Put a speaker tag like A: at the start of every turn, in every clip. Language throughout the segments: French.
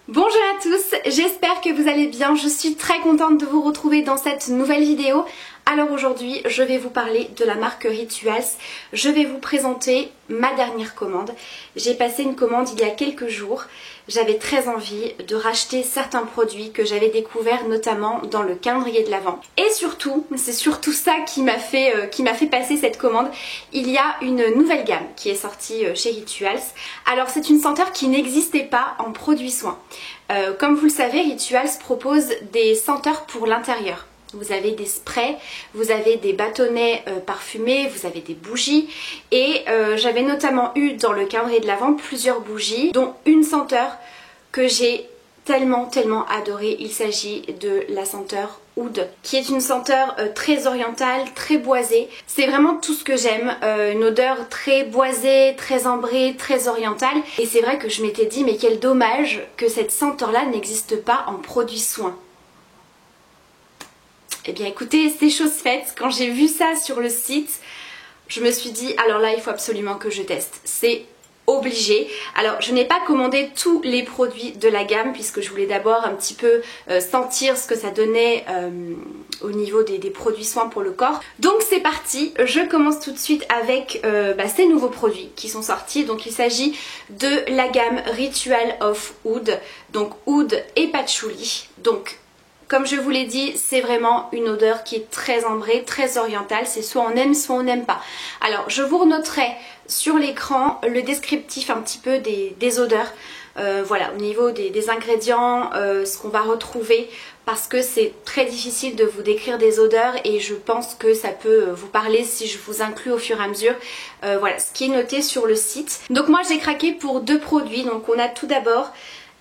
A: Bonjour à tous, j'espère que vous allez bien, je suis très contente de vous retrouver dans cette nouvelle vidéo. Alors aujourd'hui, je vais vous parler de la marque Rituals, je vais vous présenter ma dernière commande. J'ai passé une commande il y a quelques jours, j'avais très envie de racheter certains produits que j'avais découverts notamment dans le calendrier de l'Avent. Et surtout, c'est surtout ça qui m'a fait passer cette commande, il y a une nouvelle gamme qui est sortie chez Rituals. Alors c'est une senteur qui n'existait pas en produits soins. Comme vous le savez, Rituals propose des senteurs pour l'intérieur. Vous avez des sprays, vous avez des bâtonnets parfumés, vous avez des bougies et j'avais notamment eu dans le calendrier de l'Avent plusieurs bougies dont une senteur que j'ai tellement adorée. Il s'agit de la senteur Oud qui est une senteur très orientale, très boisée. C'est vraiment tout ce que j'aime, une odeur très boisée, très ambrée, très orientale. Et c'est vrai que je m'étais dit mais quel dommage que cette senteur là n'existe pas en produits soins. Eh bien écoutez, c'est chose faite, quand j'ai vu ça sur le site, je me suis dit alors là il faut absolument que je teste, c'est obligé. Alors je n'ai pas commandé tous les produits de la gamme puisque je voulais d'abord un petit peu sentir ce que ça donnait au niveau des produits soins pour le corps. Donc c'est parti, je commence tout de suite avec ces nouveaux produits qui sont sortis. Donc il s'agit de la gamme Ritual of Oud, donc Oud et Patchouli. Donc comme je vous l'ai dit, c'est vraiment une odeur qui est très ambrée, très orientale. C'est soit on aime, soit on n'aime pas. Alors, je vous renoterai sur l'écran le descriptif un petit peu des odeurs. Voilà, au niveau des ingrédients, ce qu'on va retrouver. Parce que c'est très difficile de vous décrire des odeurs et je pense que ça peut vous parler si je vous inclus au fur et à mesure. Voilà, ce qui est noté sur le site. Donc moi, j'ai craqué pour deux produits. Donc on a tout d'abord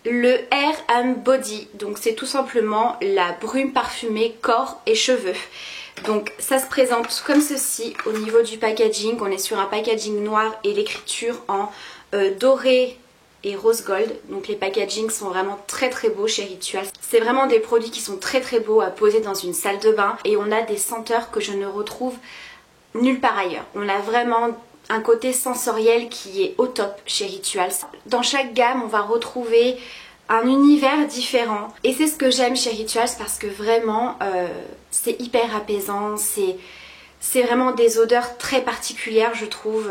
A: le Hair and Body, donc c'est tout simplement la brume parfumée corps et cheveux. Donc ça se présente comme ceci au niveau du packaging. On est sur un packaging noir et l'écriture en doré et rose gold. Donc les packagings sont vraiment très beaux chez Rituals. C'est vraiment des produits qui sont très beaux à poser dans une salle de bain et on a des senteurs que je ne retrouve nulle part ailleurs. On a vraiment un côté sensoriel qui est au top chez Rituals. Dans chaque gamme, on va retrouver un univers différent. Et c'est ce que j'aime chez Rituals parce que vraiment, c'est hyper apaisant. C'est vraiment des odeurs très particulières, je trouve,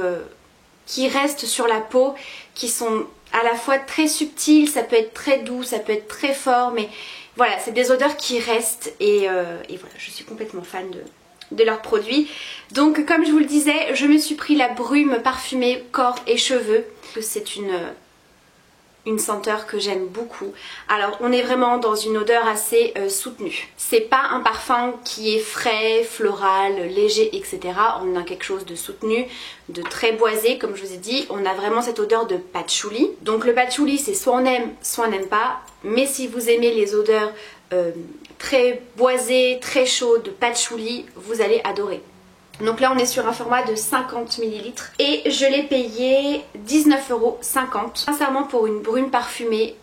A: qui restent sur la peau, qui sont à la fois très subtiles, ça peut être très doux, ça peut être très fort, mais voilà, c'est des odeurs qui restent et voilà, je suis complètement fan de leurs produits. Donc comme je vous le disais, je me suis pris la brume parfumée corps et cheveux. C'est une senteur que j'aime beaucoup. Alors on est vraiment dans une odeur assez soutenue. C'est pas un parfum qui est frais, floral, léger, etc. On a quelque chose de soutenu, de très boisé comme je vous ai dit. On a vraiment cette odeur de patchouli. Donc le patchouli c'est soit on aime, soit on n'aime pas. Mais si vous aimez les odeurs très boisées, très chaudes de patchouli, vous allez adorer. Donc là on est sur un format de 50 ml et je l'ai payé 19,50 €. Sincèrement pour une brume parfumée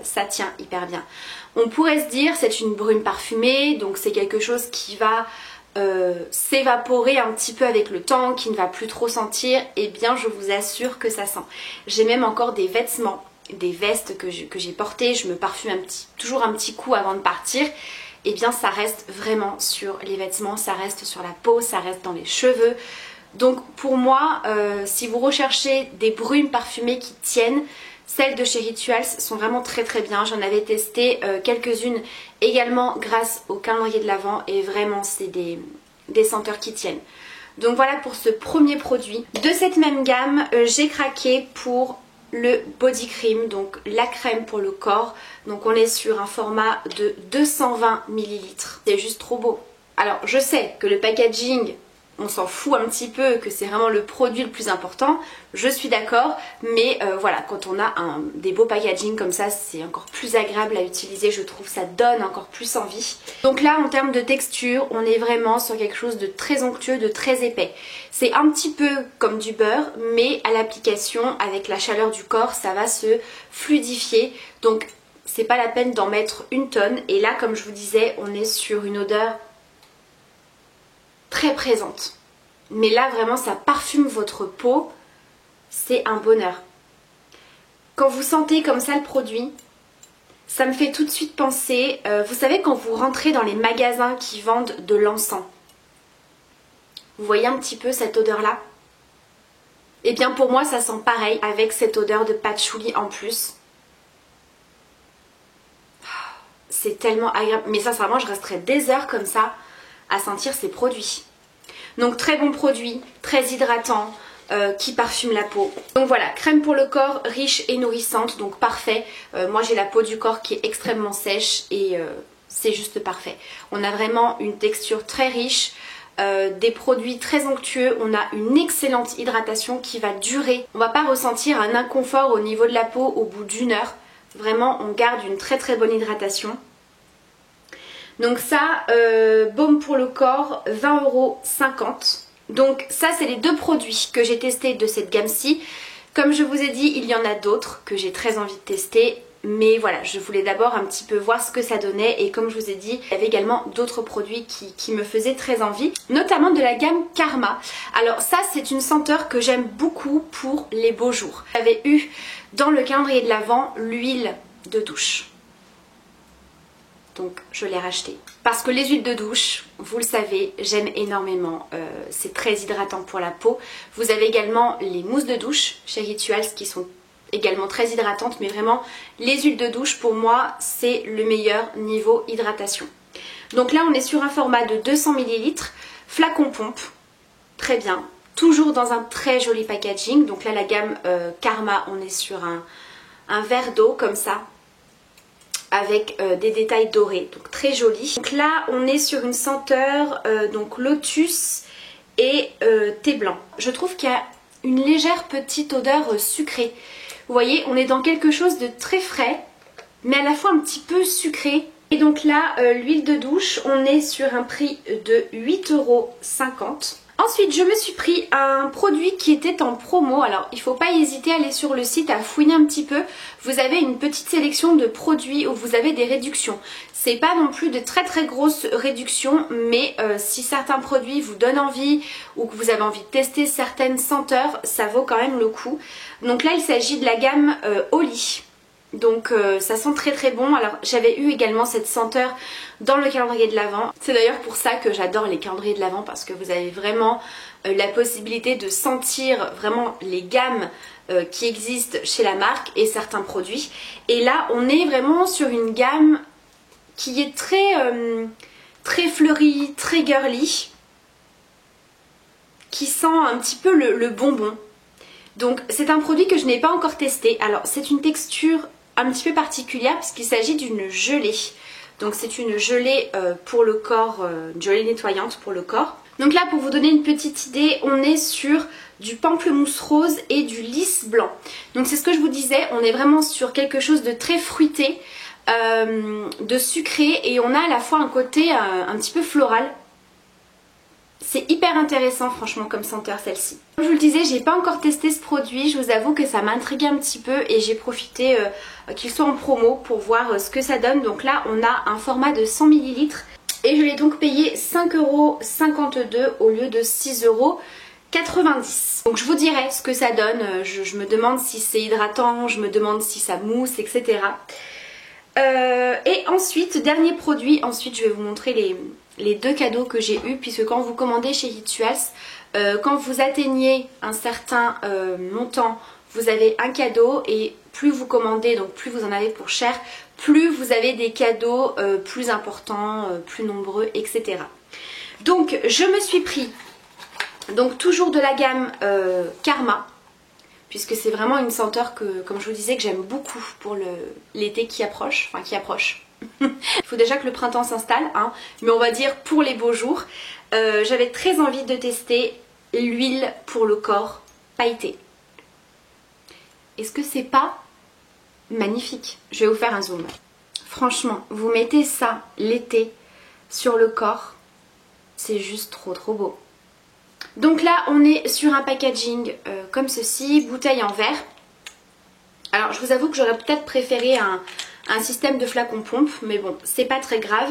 A: ça tient hyper bien. On pourrait se dire c'est une brume parfumée donc c'est quelque chose qui va s'évaporer un petit peu avec le temps, qui ne va plus trop sentir. Et bien je vous assure que ça sent. J'ai même encore des vêtements, des vestes que j'ai portées, je me parfume toujours un petit coup avant de partir. Et bien ça reste vraiment sur les vêtements, ça reste sur la peau, ça reste dans les cheveux. Donc pour moi, si vous recherchez des brumes parfumées qui tiennent, celles de chez Rituals sont vraiment très bien. J'en avais testé quelques-unes également grâce au calendrier de l'Avent et vraiment c'est des senteurs qui tiennent. Donc voilà pour ce premier produit. De cette même gamme, j'ai craqué pour le body cream, donc la crème pour le corps. Donc on est sur un format de 220 ml. C'est juste trop beau. Alors je sais que le packaging, on s'en fout un petit peu, que c'est vraiment le produit le plus important, je suis d'accord, mais voilà, quand on a des beaux packaging comme ça, c'est encore plus agréable à utiliser, je trouve, ça donne encore plus envie. Donc là, en termes de texture, on est vraiment sur quelque chose de très onctueux, de très épais. C'est un petit peu comme du beurre, mais à l'application, avec la chaleur du corps, ça va se fluidifier, donc c'est pas la peine d'en mettre une tonne. Et là, comme je vous disais, on est sur une odeur très présente. Mais là vraiment ça parfume votre peau, c'est un bonheur. Quand vous sentez comme ça le produit, Ça me fait tout de suite penser, vous savez quand vous rentrez dans les magasins qui vendent de l'encens, vous voyez un petit peu cette odeur là? Et bien pour moi ça sent pareil avec cette odeur de patchouli en plus. C'est tellement agréable, mais sincèrement je resterai des heures comme ça à sentir ces produits. Donc très bon produit, très hydratant, qui parfume la peau. Donc voilà, crème pour le corps riche et nourrissante, donc parfait. Moi j'ai la peau du corps qui est extrêmement sèche et c'est juste parfait. On a vraiment une texture très riche, des produits très onctueux, on a une excellente hydratation qui va durer. On va pas ressentir un inconfort au niveau de la peau au bout d'une heure. Vraiment on garde une très très bonne hydratation. Donc ça, baume pour le corps, 20,50 €. Donc ça c'est les deux produits que j'ai testés de cette gamme-ci. Comme je vous ai dit, il y en a d'autres que j'ai très envie de tester. Mais voilà, je voulais d'abord un petit peu voir ce que ça donnait. Et comme je vous ai dit, il y avait également d'autres produits qui me faisaient très envie. Notamment de la gamme Karma. Alors ça c'est une senteur que j'aime beaucoup pour les beaux jours. J'avais eu dans le calendrier de l'Avent l'huile de douche. Donc je l'ai racheté. Parce que les huiles de douche, vous le savez, j'aime énormément. C'est très hydratant pour la peau. Vous avez également les mousses de douche chez Rituals qui sont également très hydratantes. Mais vraiment, les huiles de douche pour moi, c'est le meilleur niveau hydratation. Donc là, on est sur un format de 200 ml. Flacon pompe, très bien. Toujours dans un très joli packaging. Donc là, la gamme Karma, on est sur un verre d'eau comme ça, avec des détails dorés, donc très joli. Donc là on est sur une senteur donc lotus et thé blanc. Je trouve qu'il y a une légère petite odeur sucrée. Vous voyez, on est dans quelque chose de très frais mais à la fois un petit peu sucré. Et donc là l'huile de douche, on est sur un prix de 8,50 €. Ensuite je me suis pris un produit qui était en promo. Alors il ne faut pas hésiter à aller sur le site, à fouiner un petit peu. Vous avez une petite sélection de produits où vous avez des réductions. C'est pas non plus de très très grosses réductions, mais si certains produits vous donnent envie ou que vous avez envie de tester certaines senteurs, ça vaut quand même le coup. Donc là il s'agit de la gamme Oli. Donc ça sent très très bon. Alors j'avais eu également cette senteur dans le calendrier de l'Avent. C'est d'ailleurs pour ça que j'adore les calendriers de l'Avent, parce que vous avez vraiment la possibilité de sentir vraiment les gammes qui existent chez la marque et certains produits. Et là on est vraiment sur une gamme qui est très fleurie, très girly, qui sent un petit peu le bonbon. Donc c'est un produit que je n'ai pas encore testé. Alors c'est une texture un petit peu particulière puisqu'il s'agit d'une gelée. Donc c'est une gelée pour le corps, une gelée nettoyante pour le corps. Donc là pour vous donner une petite idée, on est sur du pamplemousse rose et du lys blanc. Donc c'est ce que je vous disais, on est vraiment sur quelque chose de très fruité, de sucré, et on a à la fois un côté un petit peu floral. C'est hyper intéressant franchement comme senteur celle-ci. Comme je vous le disais, j'ai pas encore testé ce produit, je vous avoue que ça m'intriguait un petit peu et j'ai profité qu'il soit en promo pour voir ce que ça donne. Donc là on a un format de 100 ml et je l'ai donc payé 5,52 € au lieu de 6,90 €. Donc je vous dirai ce que ça donne, je me demande si c'est hydratant, je me demande si ça mousse, etc. Et ensuite, dernier produit, ensuite je vais vous montrer les deux cadeaux que j'ai eu, puisque quand vous commandez chez Rituals, quand vous atteignez un certain montant, vous avez un cadeau, et plus vous commandez, donc plus vous en avez pour cher, plus vous avez des cadeaux plus importants, plus nombreux, etc. Donc je me suis pris, donc toujours de la gamme Karma, puisque c'est vraiment une senteur que, comme je vous disais, que j'aime beaucoup pour l'été qui approche, enfin qui approche. Il faut déjà que le printemps s'installe, hein, mais on va dire pour les beaux jours. J'avais très envie de tester l'huile pour le corps pailletée. Est-ce que c'est pas magnifique? Je vais vous faire un zoom. Franchement, vous mettez ça l'été sur le corps, c'est juste trop beau. Donc là on est sur un packaging comme ceci, bouteille en verre. Alors je vous avoue que j'aurais peut-être préféré un système de flacon pompe, mais bon c'est pas très grave.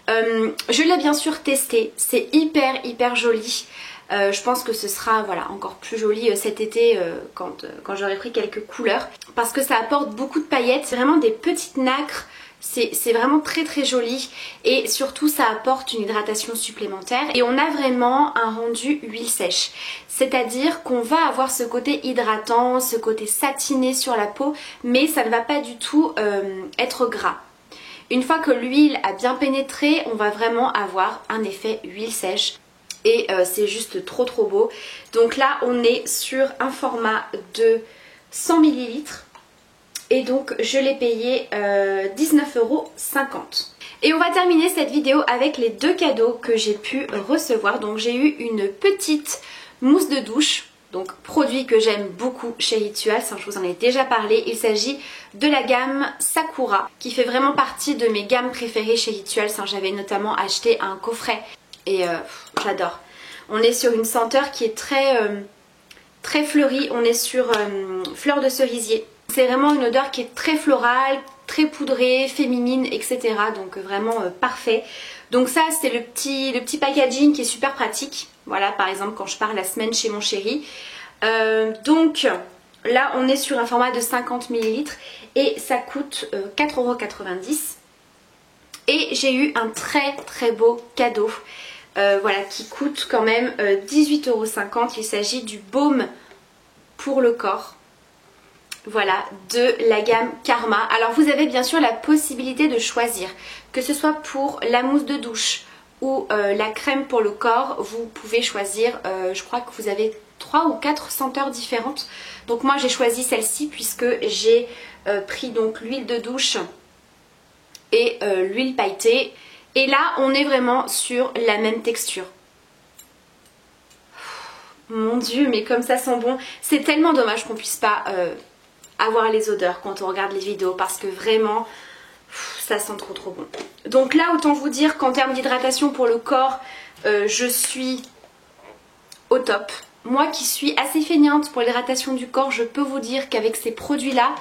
A: Je l'ai bien sûr testé, c'est hyper joli. Je pense que ce sera voilà, encore plus joli cet été quand j'aurai pris quelques couleurs. Parce que ça apporte beaucoup de paillettes, c'est vraiment des petites nacres. C'est vraiment très très joli et surtout ça apporte une hydratation supplémentaire et on a vraiment un rendu huile sèche. C'est-à-dire qu'on va avoir ce côté hydratant, ce côté satiné sur la peau, mais ça ne va pas du tout être gras. Une fois que l'huile a bien pénétré, on va vraiment avoir un effet huile sèche et c'est juste trop trop beau. Donc là on est sur un format de 100 ml. Et donc je l'ai payé 19,50 €. Et on va terminer cette vidéo avec les deux cadeaux que j'ai pu recevoir. Donc j'ai eu une petite mousse de douche, donc produit que j'aime beaucoup chez Rituals, je vous en ai déjà parlé. Il s'agit de la gamme Sakura qui fait vraiment partie de mes gammes préférées chez Rituals. J'avais notamment acheté un coffret et j'adore. On est sur une senteur qui est très fleurie, on est sur fleur de cerisier. C'est vraiment une odeur qui est très florale, très poudrée, féminine, etc. Donc vraiment parfait. Donc ça c'est le petit packaging qui est super pratique. Voilà, par exemple quand je pars la semaine chez mon chéri. Donc là on est sur un format de 50 ml et ça coûte 4,90 €. Et j'ai eu un très très beau cadeau. Voilà, qui coûte quand même 18,50 €. Il s'agit du baume pour le corps. Voilà, de la gamme Karma. Alors vous avez bien sûr la possibilité de choisir, que ce soit pour la mousse de douche ou la crème pour le corps, vous pouvez choisir, je crois que vous avez 3 ou 4 senteurs différentes. Donc moi j'ai choisi celle-ci puisque j'ai pris donc l'huile de douche et l'huile pailletée. Et là on est vraiment sur la même texture. Mon dieu, mais comme ça sent bon. C'est tellement dommage qu'on puisse pas avoir les odeurs quand on regarde les vidéos parce que vraiment ça sent trop trop bon. Donc là autant vous dire qu'en termes d'hydratation pour le corps je suis au top. Moi qui suis assez feignante pour l'hydratation du corps, je peux vous dire qu'avec ces produits là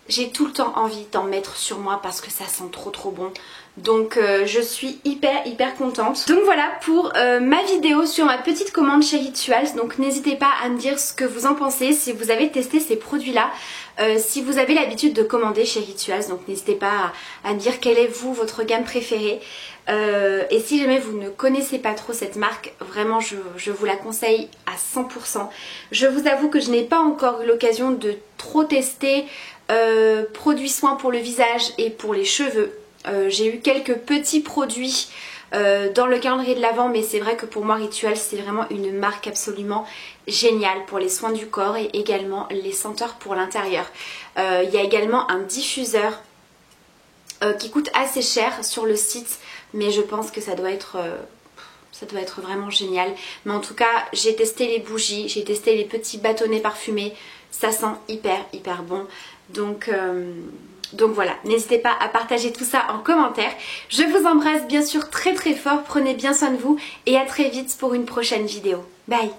A: j'ai tout le temps envie d'en mettre sur moi parce que ça sent trop trop bon. Donc je suis hyper contente. Donc voilà pour ma vidéo sur ma petite commande chez Rituals. Donc n'hésitez pas à me dire ce que vous en pensez, si vous avez testé ces produits là, si vous avez l'habitude de commander chez Rituals. Donc n'hésitez pas à me dire quelle est votre gamme préférée. Et si jamais vous ne connaissez pas trop cette marque, vraiment je vous la conseille à 100%. Je vous avoue que je n'ai pas encore eu l'occasion de trop tester produits soins pour le visage et pour les cheveux. J'ai eu quelques petits produits dans le calendrier de l'Avent, mais c'est vrai que pour moi Rituals c'est vraiment une marque absolument géniale pour les soins du corps et également les senteurs pour l'intérieur. Il y a également un diffuseur qui coûte assez cher sur le site, mais je pense que ça doit être vraiment génial. Mais en tout cas j'ai testé les bougies, j'ai testé les petits bâtonnets parfumés, ça sent hyper bon. Donc voilà, n'hésitez pas à partager tout ça en commentaire. Je vous embrasse bien sûr très fort, prenez bien soin de vous et à très vite pour une prochaine vidéo. Bye!